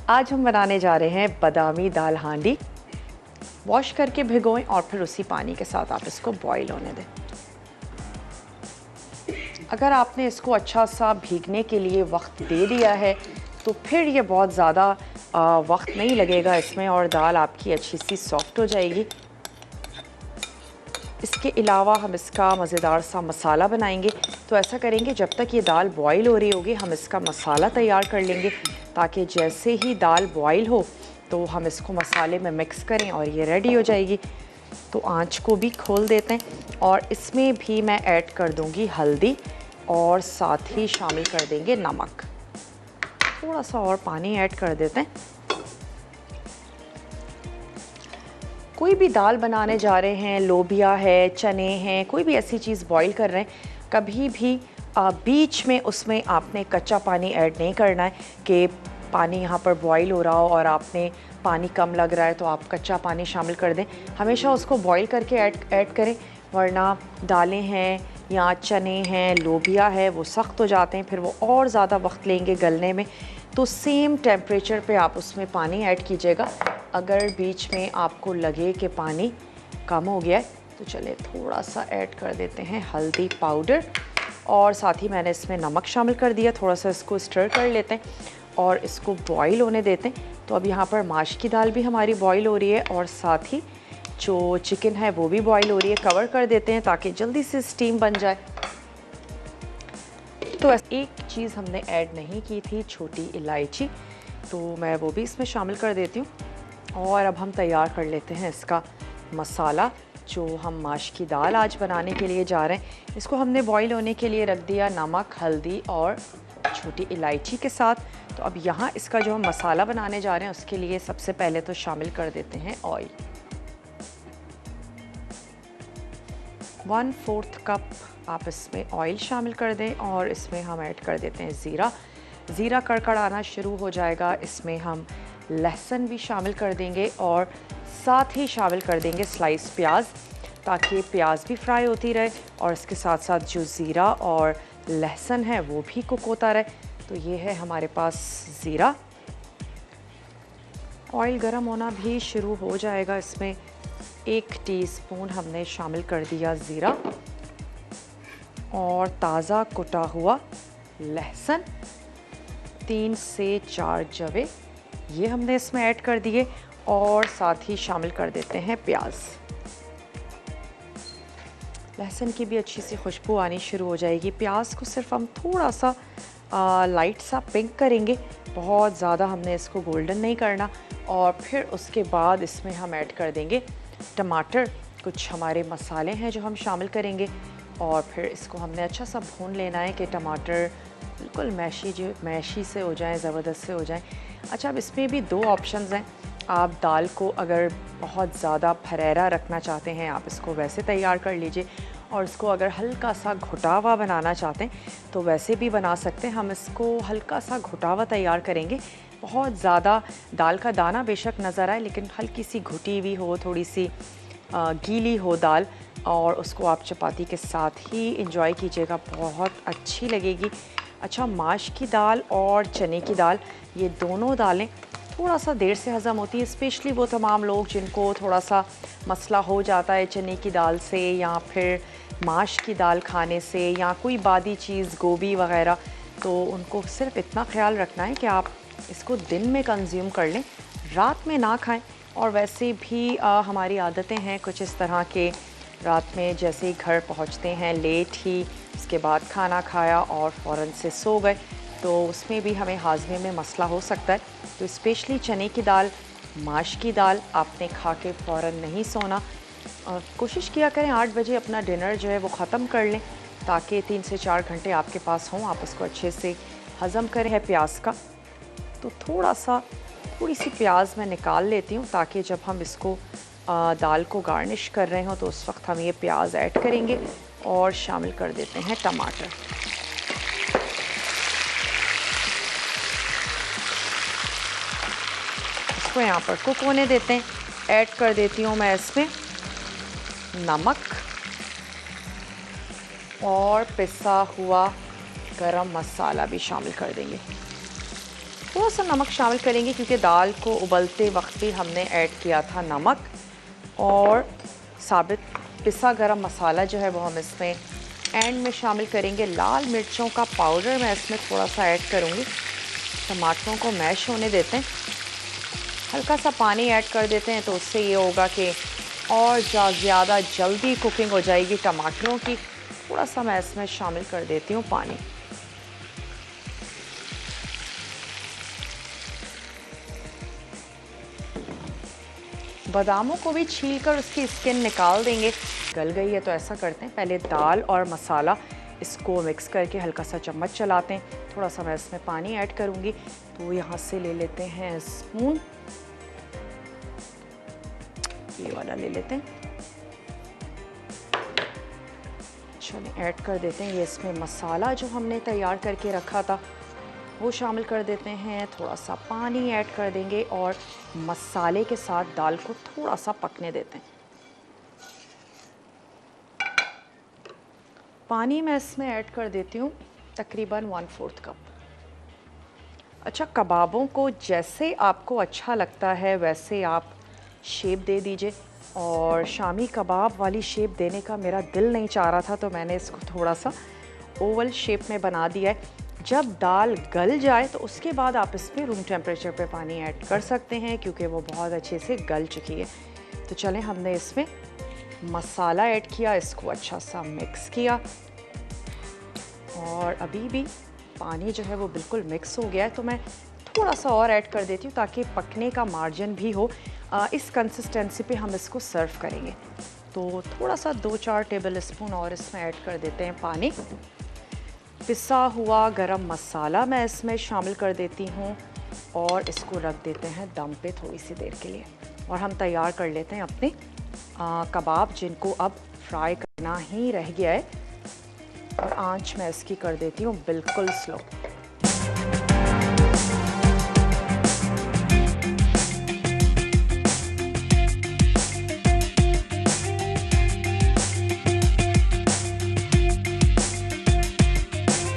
आज हम बनाने जा रहे हैं बादामी दाल हांडी। वॉश करके भिगोएं और फिर उसी पानी के साथ आप इसको बॉईल होने दें। अगर आपने इसको अच्छा सा भीगने के लिए वक्त दे दिया है तो फिर ये बहुत ज़्यादा वक्त नहीं लगेगा इसमें और दाल आपकी अच्छी सी सॉफ्ट हो जाएगी। इसके अलावा हम इसका मज़ेदार सा मसाला बनाएंगे। तो ऐसा करेंगे, जब तक ये दाल बॉईल हो रही होगी हम इसका मसाला तैयार कर लेंगे, ताकि जैसे ही दाल बॉईल हो तो हम इसको मसाले में मिक्स करें और ये रेडी हो जाएगी। तो आंच को भी खोल देते हैं और इसमें भी मैं ऐड कर दूंगी हल्दी और साथ ही शामिल कर देंगे नमक। थोड़ा सा और पानी ऐड कर देते हैं। कोई भी दाल बनाने जा रहे हैं, लोबिया है, चने हैं, कोई भी ऐसी चीज़ बॉईल कर रहे हैं, कभी भी बीच में उसमें आपने कच्चा पानी ऐड नहीं करना है कि पानी यहाँ पर बॉईल हो रहा हो और आपने पानी कम लग रहा है तो आप कच्चा पानी शामिल कर दें। हमेशा उसको बॉईल करके ऐड करें, वरना दालें हैं या चने हैं, लोबिया है, वो सख्त हो जाते हैं, फिर वो और ज़्यादा वक्त लेंगे गलने में। तो सेम टेम्परेचर पे आप उसमें पानी ऐड कीजिएगा। अगर बीच में आपको लगे कि पानी कम हो गया है तो चले थोड़ा सा ऐड कर देते हैं हल्दी पाउडर और साथ ही मैंने इसमें नमक शामिल कर दिया। थोड़ा सा इसको स्टर कर लेते हैं और इसको बॉईल होने देते हैं। तो अब यहाँ पर माश की दाल भी हमारी बॉईल हो रही है और साथ ही जो चिकन है वो भी बॉईल हो रही है। कवर कर देते हैं ताकि जल्दी से स्टीम बन जाए। तो एक चीज़ हमने ऐड नहीं की थी, छोटी इलायची, तो मैं वो भी इसमें शामिल कर देती हूँ। और अब हम तैयार कर लेते हैं इसका मसाला, जो हम माश की दाल आज बनाने के लिए जा रहे हैं। इसको हमने बॉईल होने के लिए रख दिया नमक, हल्दी और छोटी इलायची के साथ। तो अब यहाँ इसका जो हम मसाला बनाने जा रहे हैं उसके लिए सबसे पहले तो शामिल कर देते हैं ऑयल। 1/4 कप आप इसमें ऑयल शामिल कर दें और इसमें हम ऐड कर देते हैं ज़ीरा। ज़ीरा कड़कड़ाना शुरू हो जाएगा, इसमें हम लहसुन भी शामिल कर देंगे और साथ ही शामिल कर देंगे स्लाइस प्याज, ताकि प्याज भी फ्राई होती रहे और इसके साथ साथ जो ज़ीरा और लहसुन है वो भी कुक होता रहे। तो ये है हमारे पास ज़ीरा। ऑयल गर्म होना भी शुरू हो जाएगा। इसमें 1 टीस्पून हमने शामिल कर दिया ज़ीरा और ताज़ा कुटा हुआ लहसुन, 3 से 4 जवे ये हमने इसमें ऐड कर दिए और साथ ही शामिल कर देते हैं प्याज। लहसुन की भी अच्छी सी खुशबू आनी शुरू हो जाएगी। प्याज को सिर्फ हम थोड़ा सा लाइट सा पिंक करेंगे, बहुत ज़्यादा हमने इसको गोल्डन नहीं करना। और फिर उसके बाद इसमें हम ऐड कर देंगे टमाटर। कुछ हमारे मसाले हैं जो हम शामिल करेंगे और फिर इसको हमने अच्छा सा भून लेना है कि टमाटर बिल्कुल मैशी से हो जाएं, ज़बरदस्त से हो जाएं। अच्छा, अब इसमें भी 2 ऑप्शंस हैं। आप दाल को अगर बहुत ज़्यादा फरेरा रखना चाहते हैं आप इसको वैसे तैयार कर लीजिए, और इसको अगर हल्का सा घुटावा बनाना चाहते हैं तो वैसे भी बना सकते हैं। हम इसको हल्का सा घुटावा तैयार करेंगे। बहुत ज़्यादा दाल का दाना बेशक नज़र आए, लेकिन हल्की सी घुटी हुई हो, थोड़ी सी गीली हो दाल, और उसको आप चपाती के साथ ही इंजॉय कीजिएगा, बहुत अच्छी लगेगी। अच्छा, माश की दाल और चने की दाल, ये दोनों दालें थोड़ा सा देर से हज़म होती है, स्पेशली वो तमाम लोग जिनको थोड़ा सा मसला हो जाता है चने की दाल से या फिर माश की दाल खाने से या कोई बादी चीज़ गोभी वग़ैरह। तो उनको सिर्फ इतना ख्याल रखना है कि आप इसको दिन में कंज्यूम कर लें, रात में ना खाएं। और वैसे भी हमारी आदतें हैं कुछ इस तरह के, रात में जैसे ही घर पहुंचते हैं लेट ही, उसके बाद खाना खाया और फ़ौरन से सो गए, तो उसमें भी हमें हाजमे में मसला हो सकता है। तो स्पेशली चने की दाल, माश की दाल आपने खा के फ़ौरन नहीं सोना। कोशिश किया करें 8 बजे अपना डिनर जो है वो ख़त्म कर लें, ताकि 3 से 4 घंटे आपके पास हों, आप उसको अच्छे से हज़म करें। है प्याज का, तो थोड़ी सी प्याज मैं निकाल लेती हूँ, ताकि जब हम इसको दाल को गार्निश कर रहे हो तो उस वक्त हम ये प्याज ऐड करेंगे और शामिल कर देते हैं टमाटर। इसको यहाँ पर कुक होने देते हैं। ऐड कर देती हूँ मैं इसमें नमक और पिसा हुआ गरम मसाला भी शामिल कर देंगे। थोड़ा सा नमक शामिल करेंगे क्योंकि दाल को उबलते वक्त भी हमने ऐड किया था नमक। और साबित पिसा गरम मसाला जो है वो हम इसमें एंड में शामिल करेंगे। लाल मिर्चों का पाउडर मैं इसमें थोड़ा सा ऐड करूँगी। टमाटरों को मैश होने देते हैं, हल्का सा पानी ऐड कर देते हैं, तो उससे ये होगा कि और ज़्यादा जल्दी कुकिंग हो जाएगी टमाटरों की। थोड़ा सा मैं इसमें शामिल कर देती हूँ पानी। बादामों को भी छीलकर उसकी स्किन निकाल देंगे। गल गई है तो ऐसा करते हैं, पहले दाल और मसाला इसको मिक्स करके हल्का सा चम्मच चलाते हैं। थोड़ा सा मैं इसमें पानी ऐड करूँगी, तो यहाँ से ले लेते हैं स्पून, ये वाला ले लेते हैं। चलिए ऐड कर देते हैं, ये इसमें मसाला जो हमने तैयार करके रखा था वो शामिल कर देते हैं। थोड़ा सा पानी ऐड कर देंगे और मसाले के साथ दाल को थोड़ा सा पकने देते हैं। पानी मैं इसमें ऐड कर देती हूँ तकरीबन 1/4 कप। अच्छा, कबाबों को जैसे आपको अच्छा लगता है वैसे आप शेप दे दीजिए। और शामी कबाब वाली शेप देने का मेरा दिल नहीं चाह रहा था, तो मैंने इसको थोड़ा सा ओवल शेप में बना दिया है। जब दाल गल जाए तो उसके बाद आप इसमें रूम टेम्परेचर पे पानी ऐड कर सकते हैं क्योंकि वो बहुत अच्छे से गल चुकी है। तो चलें, हमने इसमें मसाला ऐड किया, इसको अच्छा सा मिक्स किया और अभी भी पानी जो है वो बिल्कुल मिक्स हो गया है, तो मैं थोड़ा सा और ऐड कर देती हूँ ताकि पकने का मार्जिन भी हो। इस कंसिस्टेंसी पे हम इसको सर्व करेंगे। तो थोड़ा सा 2-4 टेबल स्पून और इसमें ऐड कर देते हैं पानी। पिसा हुआ गरम मसाला मैं इसमें शामिल कर देती हूँ और इसको रख देते हैं दम पे थोड़ी सी देर के लिए। और हम तैयार कर लेते हैं अपने कबाब, जिनको अब फ्राई करना ही रह गया है। और आंच मैं इसकी कर देती हूँ बिल्कुल स्लो।